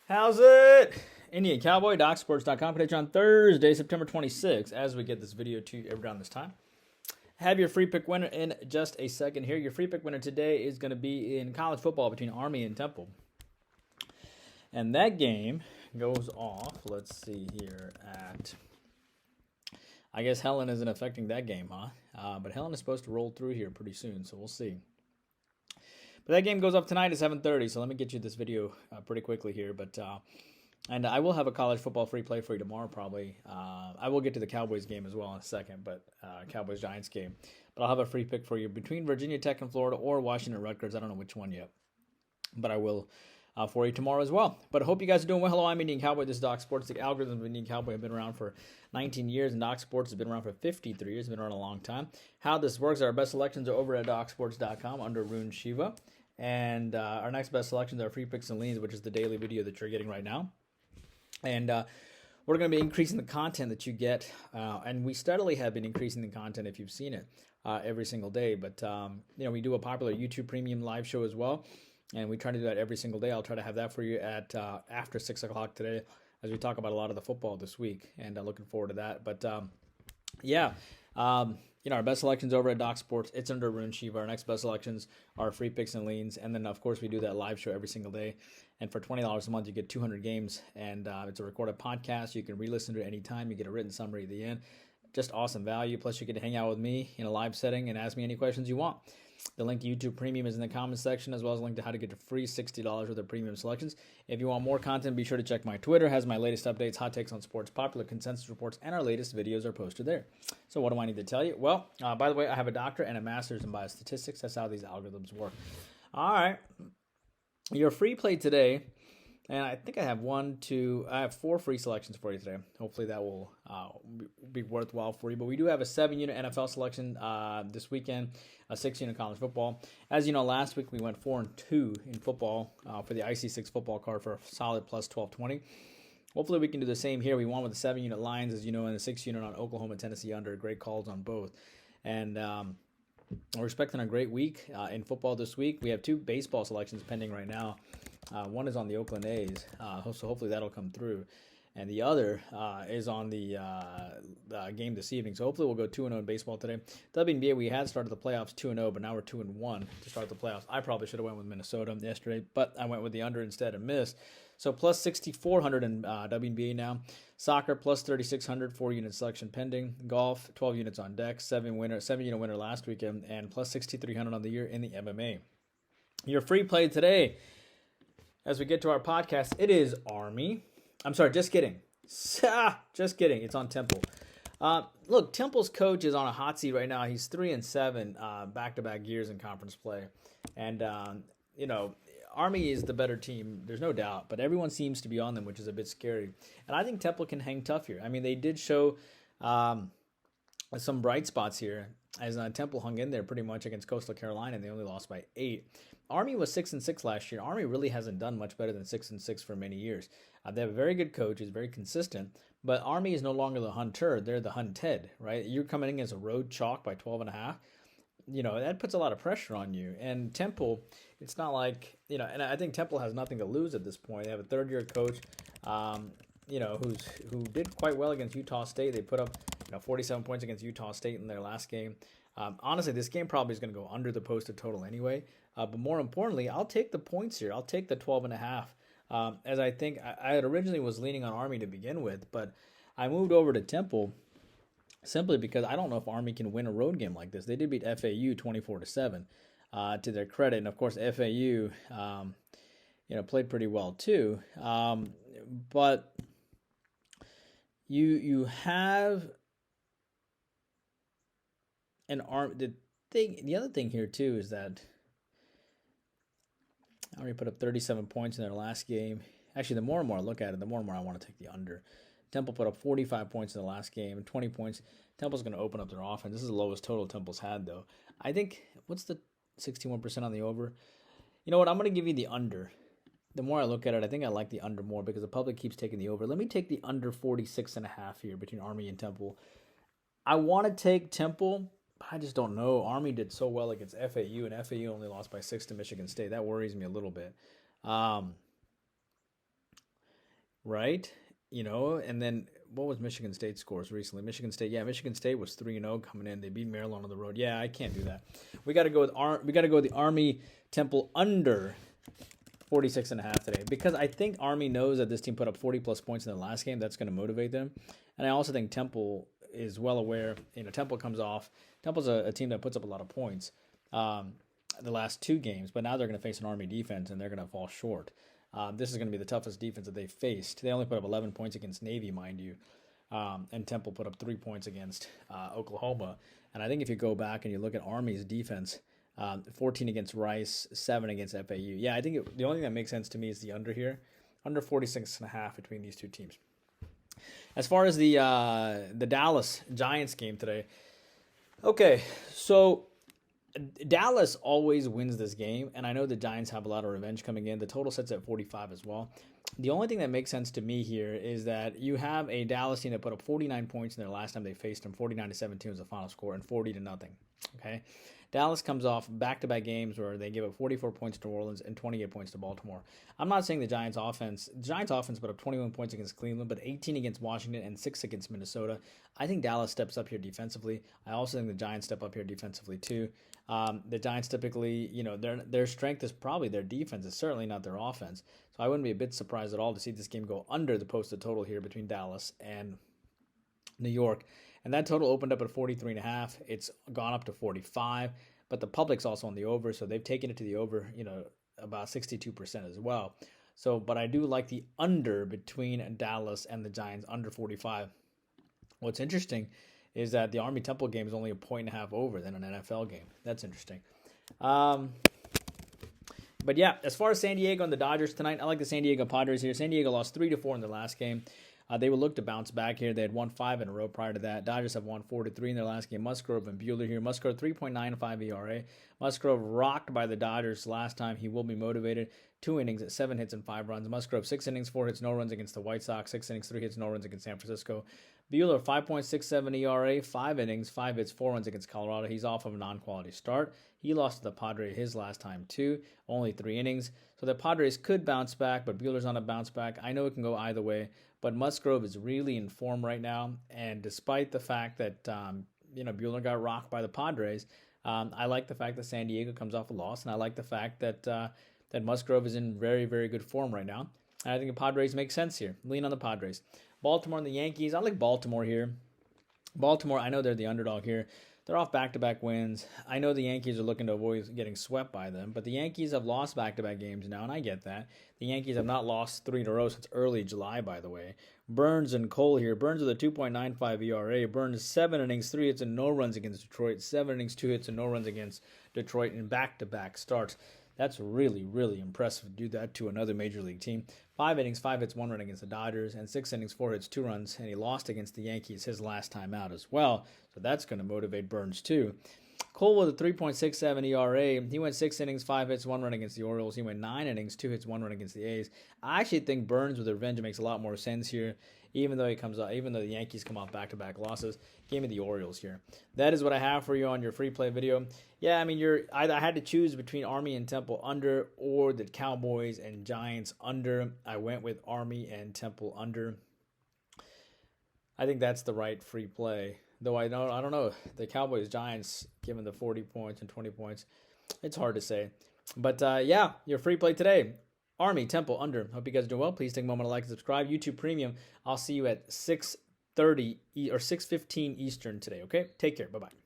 How's it? Indian Cowboy, docsports.com. Page on Thursday, September 26th, as we get this video to you around this time. Have your free pick winner in just a second here. Your free pick winner today is going to be in college football between Army and Temple. And that game goes off, let's see here, at... I guess Helen isn't affecting that game, huh? But Helen is supposed to roll through here pretty soon, so we'll see. But that game goes up tonight at 7:30, so let me get you this video pretty quickly here. And I will have a college football free play for you tomorrow probably. I will get to the Cowboys game as well in a second, but Cowboys-Giants game. But I'll have a free pick for you between Virginia Tech and Florida or Washington Rutgers. I don't know which one yet, but I will for you tomorrow as well. But I hope you guys are doing well. Hello, I'm Indian Cowboy. This is Doc Sports. The algorithms of Indian Cowboy have been around for 19 years, and Doc Sports has been around for 53 years. It's been around a long time. How this works, our best selections are over at docsports.com under Arun Shiva. And our next best selections are free picks and leans, which is the daily video that you're getting right now. And we're going to be increasing the content that you get. And we steadily have been increasing the content if you've seen it every single day. But, we do a popular YouTube Premium live show as well. And we try to do that every single day. I'll try to have that for you at after 6 o'clock today as we talk about a lot of the football this week. And looking forward to that. But, our best selections over at Doc Sports, it's under Arun Shiva. Our next best selections are free picks and leans. And then, of course, we do that live show every single day. And for $20 a month, you get 200 games. And it's a recorded podcast. You can re-listen to it anytime. You get a written summary at the end. Just awesome value. Plus, you get to hang out with me in a live setting and ask me any questions you want. The link to YouTube Premium is in the comments section, as well as a link to how to get a free $60 worth of premium selections. If you want more content, be sure to check my Twitter. It has my latest updates, hot takes on sports, popular consensus reports, and our latest videos are posted there. So what do I need to tell you? Well, by the way, I have a doctorate and a master's in biostatistics. That's how these algorithms work. All right. Your free play today, and I think I have 4 free selections for you today. Hopefully that will be worthwhile for you. But we do have a 7-unit NFL selection this weekend, a 6-unit college football. As you know, last week we went 4-2 in football for the IC6 football card for a solid plus 1220. Hopefully we can do the same here. We won with the 7-unit Lions, as you know, and the 6-unit on Oklahoma, Tennessee under. Great calls on both. And we're expecting a great week in football this week. We have 2 baseball selections pending right now. One is on the Oakland A's, so hopefully that'll come through. And the other is on the game this evening. So hopefully we'll go 2-0 in baseball today. WNBA, we had started the playoffs 2-0, but now we're 2-1 to start the playoffs. I probably should have went with Minnesota yesterday, but I went with the under instead and missed. So plus 6,400 in WNBA now. Soccer plus 3,600, 4-unit selection pending. Golf, 12 units on deck, 7-unit winner last weekend, and plus 6,300 on the year in the MMA. Your free play today, as we get to our podcast, it is Army. I'm sorry, just kidding. Just kidding. It's on Temple. Look, Temple's coach is on a hot seat right now. He's 3-7 back-to-back years in conference play. And, Army is the better team. There's no doubt. But everyone seems to be on them, which is a bit scary. And I think Temple can hang tough here. I mean, they did show some bright spots here, as Temple hung in there pretty much against Coastal Carolina, and they only lost by 8. Army was 6-6 last year. Army really hasn't done much better than 6-6 for many years. They have a very good coach. He's very consistent. But Army is no longer the hunter. They're the hunted, right? You're coming in as a road chalk by 12.5. That puts a lot of pressure on you. And Temple, it's not like, and I think Temple has nothing to lose at this point. They have a third-year coach, who did quite well against Utah State. They put up 47 points against Utah State in their last game. Honestly, this game probably is going to go under the posted total anyway. But more importantly, I'll take the points here. I'll take the 12.5. As I think I had originally was leaning on Army to begin with, but I moved over to Temple simply because I don't know if Army can win a road game like this. They did beat FAU 24-7 to their credit, and of course FAU played pretty well too. But you have an Army. The other thing here too is that Army put up 37 points in their last game. Actually, the more and more I look at it, the more and more I want to take the under. Temple put up 45 points in the last game, 20 points. Temple's going to open up their offense. This is the lowest total Temple's had, though. I think, what's the 61% on the over? You know what? I'm going to give you the under. The more I look at it, I think I like the under more because the public keeps taking the over. Let me take the under 46.5 here between Army and Temple. I want to take Temple. I just don't know. Army did so well against FAU, and FAU only lost by 6 to Michigan State. That worries me a little bit. right? And then what was Michigan State scores recently? Michigan State was 3-0 coming in. They beat Maryland on the road. Yeah, I can't do that. We got to go with the Army Temple under 46.5 today, because I think Army knows that this team put up 40 plus points in the last game. That's going to motivate them. And I also think Temple is well aware. Temple's a team that puts up a lot of points the last two games, but now they're going to face an Army defense and they're going to fall short. This is going to be the toughest defense that they faced. They only put up 11 points against Navy, mind you. And Temple put up 3 points against Oklahoma. And I think if you go back and you look at Army's defense, 14 against Rice, 7 against FAU. Yeah, I think the only thing that makes sense to me is the under here. Under 46.5 between these two teams. As far as the Dallas Giants game today, okay, so Dallas always wins this game, and I know the Giants have a lot of revenge coming in. The total sets at 45 as well. The only thing that makes sense to me here is that you have a Dallas team that put up 49 points in their last time they faced them. 49-17 was the final score, and 40-0. Okay, Dallas comes off back-to-back games where they give up 44 points to New Orleans and 28 points to Baltimore. I'm not saying the Giants offense put up 21 points against Cleveland, but 18 against Washington and 6 against Minnesota. I think Dallas steps up here defensively. I also think the Giants step up here defensively too. The Giants typically, their strength is probably their defense. It's certainly not their offense. So I wouldn't be a bit surprised at all to see this game go under the posted total here between Dallas and New York. And that total opened up at 43.5. It's gone up to 45. But the public's also on the over, so they've taken it to the over, about 62% as well. So, but I do like the under between Dallas and the Giants, under 45. What's interesting is that the Army Temple game is only a 1.5 over than an NFL game. That's interesting. But yeah, as far as San Diego and the Dodgers tonight, I like the San Diego Padres here. San Diego lost 3-4 in their last game. They will look to bounce back here. They had won 5 in a row prior to that. Dodgers have won 4-3 in their last game. Musgrove and Buehler here. Musgrove 3.95 ERA. Musgrove rocked by the Dodgers last time. He will be motivated. 2 innings, 7 hits and 5 runs. Musgrove 6 innings, 4 hits, no runs against the White Sox. 6 innings, 3 hits, no runs against San Francisco. Buehler 5.67 ERA, 5 innings, 5 hits, 4 runs against Colorado. He's off of a non-quality start. He lost to the Padres his last time too. Only 3 innings. So the Padres could bounce back, but Buehler's on a bounce back. I know it can go either way. But Musgrove is really in form right now, and despite the fact that Buehler got rocked by the Padres, I like the fact that San Diego comes off a loss, and I like the fact that Musgrove is in very, very good form right now. And I think the Padres make sense here. Lean on the Padres. Baltimore and the Yankees. I like Baltimore here. Baltimore, I know they're the underdog here. They're off back-to-back wins. I know the Yankees are looking to avoid getting swept by them, but the Yankees have lost back-to-back games now, and I get that. The Yankees have not lost 3 in a row since early July, by the way. Burns and Cole here. Burns with a 2.95 ERA. Burns 7 innings, 3 hits, and no runs against Detroit. 7 innings, 2 hits, and no runs against Detroit in back-to-back starts. That's really, really impressive to do that to another major league team. 5 innings, 5 hits, 1 run against the Dodgers, and 6 innings, 4 hits, 2 runs, and he lost against the Yankees his last time out as well. So that's going to motivate Burns too. Cole with a 3.67 ERA. He went 6 innings, 5 hits, 1 run against the Orioles. He went 9 innings, 2 hits, 1 run against the A's. I actually think Burns with revenge makes a lot more sense here, even though the Yankees come off back-to-back losses. Give me the Orioles here. That is what I have for you on your free play video. Yeah, I mean, I had to choose between Army and Temple under or the Cowboys and Giants under. I went with Army and Temple under. I think that's the right free play. Though I don't know. The Cowboys, Giants, given the 40 points and 20 points, it's hard to say. But yeah, your free play today. Army, Temple, under. Hope you guys are doing well. Please take a moment to like and subscribe. YouTube Premium. I'll see you at 6:30 or 6:15 Eastern today, okay? Take care. Bye-bye.